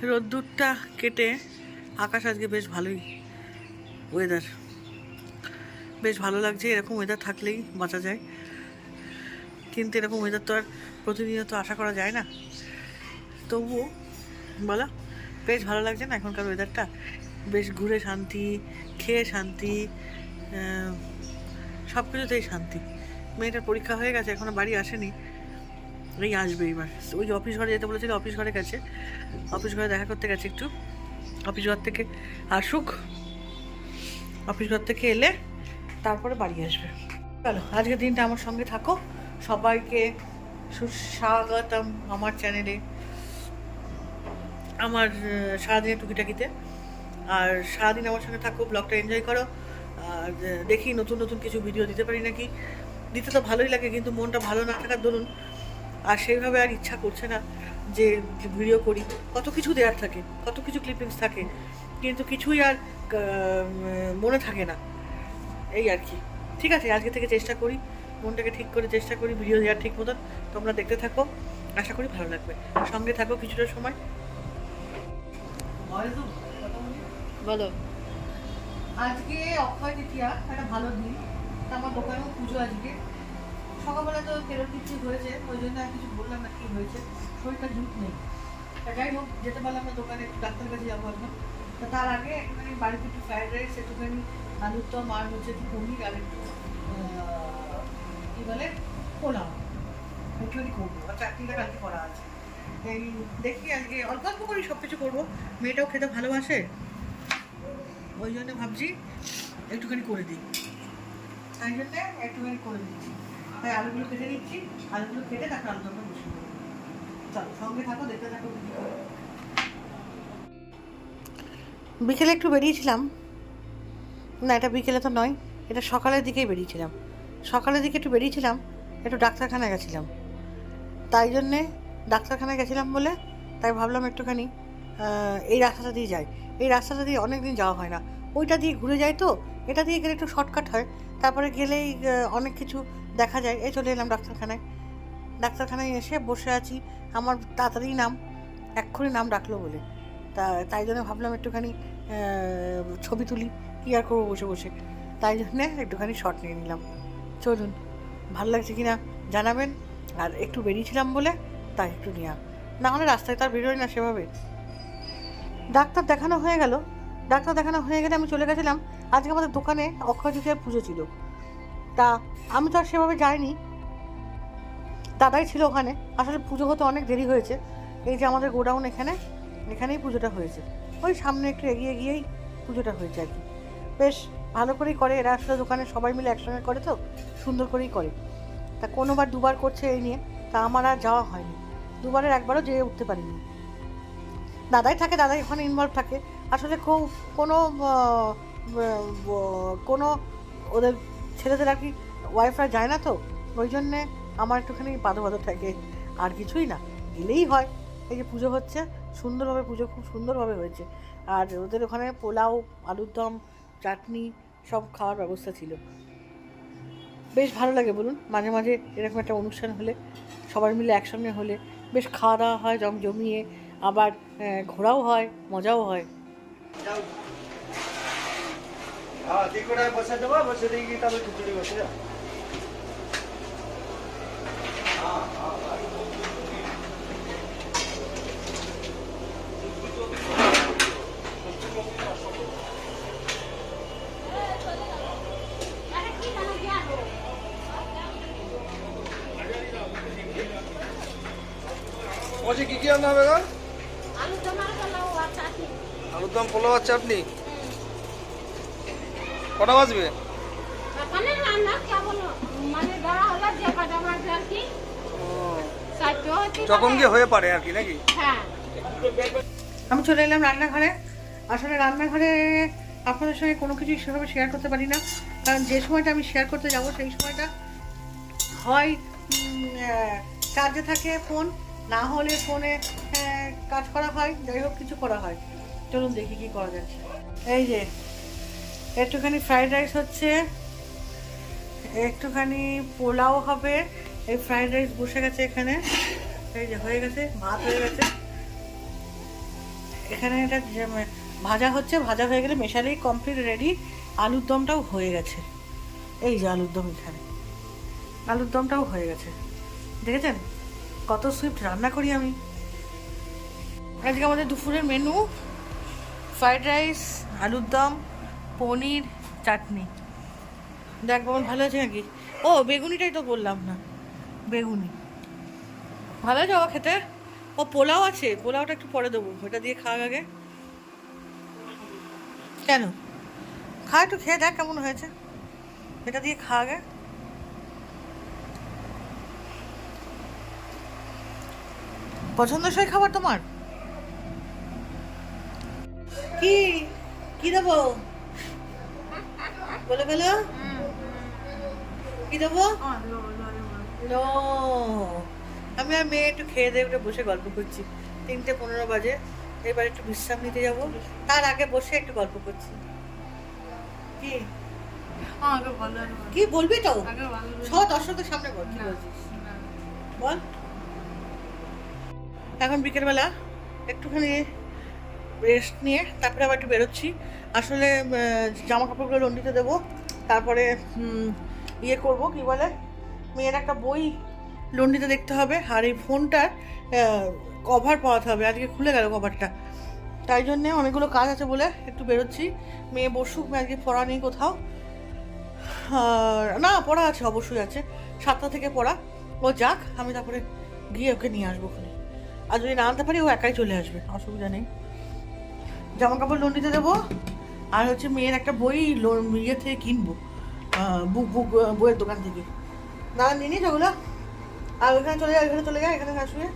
রোদ্দুরটা কেটে আকাশ আজকে বেশ ভালোই ওয়েদার, বেশ ভালো লাগছে। এরকম ওয়েদার থাকলেই বাঁচা যায়, কিন্তু এরকম ওয়েদার তো আর প্রতিনিয়ত আশা করা যায় না। তবুও বলো, বেশ ভালো লাগছে না এখনকার ওয়েদারটা? বেশ ঘুরে শান্তি, খেয়ে শান্তি, সব কিছুতেই শান্তি। মেয়েটার পরীক্ষা হয়ে গেছে, এখনও বাড়ি আসেনি, এই আসবে এইবার। ওই অফিস ঘরে যেতে বলেছিল, অফিস ঘরে গেছে, অফিস ঘরে দেখা করতে গেছে একটু। অফিস ঘর থেকে আসুক, অফিস ঘর থেকে এলে তারপরে বাড়ি আসবে। চলো, আজকের দিনটা আমার সঙ্গে থাকো। সবাইকে সুস্বাগতম আমার চ্যানেলে, আমার সারাদিনের টুকিটাকিতে। আর সারাদিন আমার সঙ্গে থাকো, ব্লগটা এনজয় করো। আর দেখি নতুন নতুন কিছু ভিডিও দিতে পারি নাকি। দিতে তো ভালোই লাগে, কিন্তু মনটা ভালো না থাকার দরুন আর সেইভাবে আর ইচ্ছা করছে না যে ভিডিও করি। কত কিছু দেওয়ার থাকে, কত কিছু ক্লিপিংস থাকে, কিন্তু কিছুই আর মনে থাকে না, এই আর কি। ঠিক আছে, আজকে থেকে চেষ্টা করি, মনটাকে ঠিক করে চেষ্টা করি ভিডিও দেওয়ার ঠিক মতন। তোমরা দেখতে থাকো, আশা করি ভালো লাগবে। সঙ্গে থাকো কিছুটা সময়। বলো, আজকে অক্ষয় তৃতীয়া, একটা ভালো দিন। আমার দোকানেও পুজো আজকে। সকালবেলা তো ফেরত কিছু হয়েছে, ওই জন্য আর কিছু বললাম না কি হয়েছে, শরীরটা জুট নেই। যাই হোক, যেতে পারলাম না দোকানে, একটু ডাক্তারের কাছে যাবো এখন। তো তার আগে একটুখানি বাড়িতে একটু ফ্রাইড রাইস, একটুখানি আলুর দম, আর হচ্ছে একটু পনির, আর একটু কী বলে পোলাও একটুখানি করবো। আর চাটনিটা কালকে করা আছে। এই দেখি আজকে অল্প অল্প করেই সব কিছু করবো। মেয়েটাও খেতে ভালোবাসে, ওই জন্য ভাবছি একটুখানি করে দিই, তাই জন্য একটুখানি করে দিচ্ছি। তাই আলুগুলো কেটে নিচ্ছি, আলুগুলো কেটে তারপর আলুদমটা বসিয়ে দেবো। চলো, সঙ্গে থাকো, দেখতে থাকো। বিকেলে একটু বেরিয়েছিলাম, না এটা বিকেলে তো নয়, এটা সকালের দিকেই বেরিয়েছিলাম। সকালের দিকে একটু বেরিয়েছিলাম, একটু ডাক্তারখানায় গেছিলাম। তাই জন্যে ডাক্তারখানায় গেছিলাম বলে তাই ভাবলাম একটুখানি এই রাস্তাটা দিয়ে যাই। এই রাস্তাটা দিয়ে অনেক দিন যাওয়া হয় না, ওইটা দিয়ে ঘুরে যাই তো, এটা দিয়ে গেলে একটু শর্টকাট হয়। তারপরে গেলেই অনেক কিছু দেখা যায়। এই চলে এলাম ডাক্তারখানায়। ডাক্তারখানায় এসে বসে আছি, আমার তাড়াতাড়ি নাম, এক্ষুনি নাম ডাকলো বলে। তাই জন্য ভাবলাম একটুখানি ছবি তুলি, কী আর করবো বসে বসে। তাই জন্যে একটুখানি শট নিয়ে নিলাম। চলুন, ভালো লাগছে কি না জানাবেন। আর একটু বেরিয়েছিলাম বলে তাই একটু নেওয়া, না হলে রাস্তায় তার বেরোয় না সেভাবে। ডাক্তার দেখানো হয়ে গেল। ডাক্তার দেখানো হয়ে গেলে আমি চলে গেছিলাম। আজকে আমাদের দোকানে অক্ষয় তৃতীয়ার পুজো ছিল, তা আমি তো আর সেভাবে যাইনি, দাদাই ছিল ওখানে। আসলে পুজো হতে অনেক দেরি হয়েছে। এই যে আমাদের গোডাউন, এখানেই পুজোটা হয়েছে। ওই সামনে একটু এগিয়ে গিয়েই পুজোটা হয়েছে আর কি। বেশ ভালো করেই করে এরা, আসলে দোকানে সবাই মিলে একসঙ্গে করে তো সুন্দর করেই করে। তা কোনোবার দুবার করছে এই নিয়ে, তা আমার আর যাওয়া হয়নি। দুবারের একবারও যেয়ে উঠতে পারিনি। দাদাই থাকে, দাদাই ওখানে ইনভলভ থাকে। আসলে কোনো কোনো ওদের ছেলেদের আর কি ওয়াইফরা যায় না তো, ওই জন্যে আমার একটুখানি বাঁধো থাকে, আর কিছুই না। গেলেই হয়। এই যে পুজো হচ্ছে সুন্দরভাবে, পুজো খুব সুন্দরভাবে হয়েছে। আর ওদের ওখানে পোলাও, আলুর দম, চাটনি সব খাওয়ার ব্যবস্থা ছিল। বেশ ভালো লাগে বলুন, মাঝে মাঝে এরকম একটা অনুষ্ঠান হলে, সবাই মিলে একসঙ্গে হলে বেশ খাওয়া দাওয়া হয় জমিয়ে, আবার ঘোরাও হয়, মজাও হয়। বসে দেবো, বসে দিয়ে গিয়ে তারপর খিচুড়ি বসে যাও। বলছি কি কি রান্না হবে গো? আলুর দম, পোলাও আর চাটনি। কটা বাজবে? যখন গিয়ে হয়ে পারে আর কি, নাকি? আমি চলে এলাম রান্নাঘরে। আসলে রান্নাঘরে আপনাদের সঙ্গে কোনো কিছুই সেভাবে শেয়ার করতে পারি না, কারণ যে সময়টা আমি শেয়ার করতে যাব সেই সময়টা হয় চার্জে থাকে ফোন, না হলে ফোনে কাজ করা হয়, যাই হোক কিছু করা হয়। চলুন দেখি কি করা যাচ্ছে। এই যে একটুখানি ফ্রাইড রাইস হচ্ছে, একটুখানি পোলাও হবে। এই ফ্রাইড রাইস বসে গেছে এখানে, এই যে হয়ে গেছে, ভাত হয়ে গেছে। এখানে এটা ভাজা হচ্ছে, ভাজা হয়ে গেলে মেশালেই কমপ্লিট রেডি। আলুর দমটাও হয়ে গেছে, এই যে আলুর দম, এখানে আলুর দমটাও হয়ে গেছে। দেখেছেন কত সুইফট রান্না করি আমি। আজকে আমাদের দুপুরের মেনু ফ্রাইড রাইস, আলুর দম, পনির, চাটনি। দেখ বোন ভালো আছে নাকি? ও বেগুনিটাই তো বললাম না, বেগুনি ভালো আছে বাবা খেতে। ও পোলাও আছে, পোলাওটা একটু পরে দেবো, ওটা দিয়ে খাওয়া আগে। কেন? খা, একটু খেয়ে দেখ কেমন হয়েছে, এটা দিয়ে খা আগে। পছন্দসই খাবার তোমার? কি কি দেবো বলে বলো, কি দেবো? নো, আমি আর মেয়ে একটু খেয়ে দিয়ে উঠে বসে গল্প করছি, 3:15 বাজে। এবার একটু বিশ্রাম নিতে যাবো, তার আগে বসে একটু গল্প করছি। কি কি বলবি তো? দর্শকদের সামনে বল, কি বলছিস বল। এখন বিকেলবেলা একটুখানি রেস্ট নিয়ে তারপরে আবার একটু বেরোচ্ছি। আসলে জামা কাপড়গুলো লন্ড্রিতে দেবো, তারপরে ইয়ে করবো, কি বলে, মেয়ের একটা বই লন্ড্রিতে দেখতে হবে। আর এই ফোনটার কভার পাওয়াতে হবে, আজকে খুলে গেল কভারটা, তাই জন্যে অনেকগুলো কাজ আছে বলে একটু বেরোচ্ছি। মেয়ে বসুক, মেয়ে আজকে পড়া নেই কোথাও, না পড়া আছে, অবশ্যই আছে, 7টা থেকে পড়া। ও যাক, আমি তারপরে গিয়ে ওকে নিয়ে আসবো ওখানে। আর যদি না আনতে পারি ও একাই চলে আসবে, অসুবিধা নেই। জামা কাপড় লন্ড্রিতে দেবো, আর হচ্ছে মেয়ের একটা বই ইয়ে থেকে কিনবো, বইয়ের দোকান থেকে। না নিয়ে নিস ওগুলো, আর ওখানে চলে যায়, ওইখানে চলে যায়, এখানে আসবে।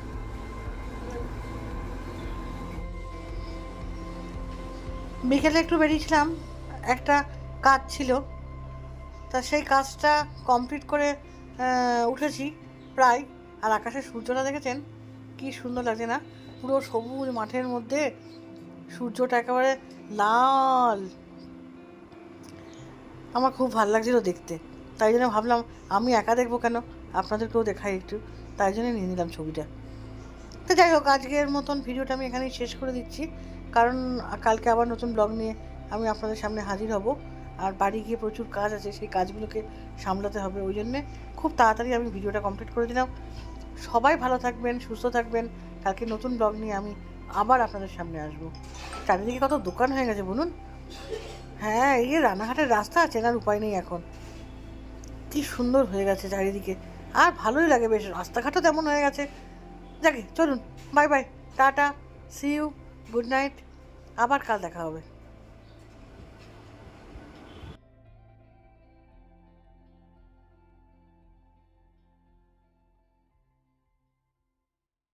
বিকেলে একটু বেরিয়েছিলাম, একটা কাজ ছিল, তা সেই কাজটা কমপ্লিট করে উঠেছি প্রায়। আর আকাশের সূর্যটা দেখেছেন কি সুন্দর লাগছে না? পুরো সবুজ মাঠের মধ্যে সূর্যটা একেবারে লাল, আমার খুব ভালো লাগছিল দেখতে। তাই জন্য ভাবলাম আমি একা দেখবো কেন, আপনাদেরকেও দেখাই একটু, তাই জন্য নিয়ে নিলাম ছবিটা। তো যাই হোক, আজকের মতন ভিডিওটা আমি এখানেই শেষ করে দিচ্ছি, কারণ কালকে আবার নতুন ব্লগ নিয়ে আমি আপনাদের সামনে হাজির হব। আর বাড়ি গিয়ে প্রচুর কাজ আছে, সেই কাজগুলোকে সামলাতে হবে, ওই জন্যে খুব তাড়াতাড়ি আমি ভিডিওটা কমপ্লিট করে দিলাম। সবাই ভালো থাকবেন, সুস্থ থাকবেন। কালকে নতুন ব্লগ নিয়ে আমি আবার আপনাদের সামনে আসবো। চারিদিকে কত দোকান হয়ে গেছে বলুন। হ্যাঁ, এই যে রানাঘাটের রাস্তা চেনার উপায় নেই এখন, কি সুন্দর হয়ে গেছে চারিদিকে, আর ভালোই লাগে বেশ, রাস্তাঘাটও তেমন হয়ে গেছে। যাকে চলুন, bye bye, tata, see you, good night, আবার কাল দেখা হবে।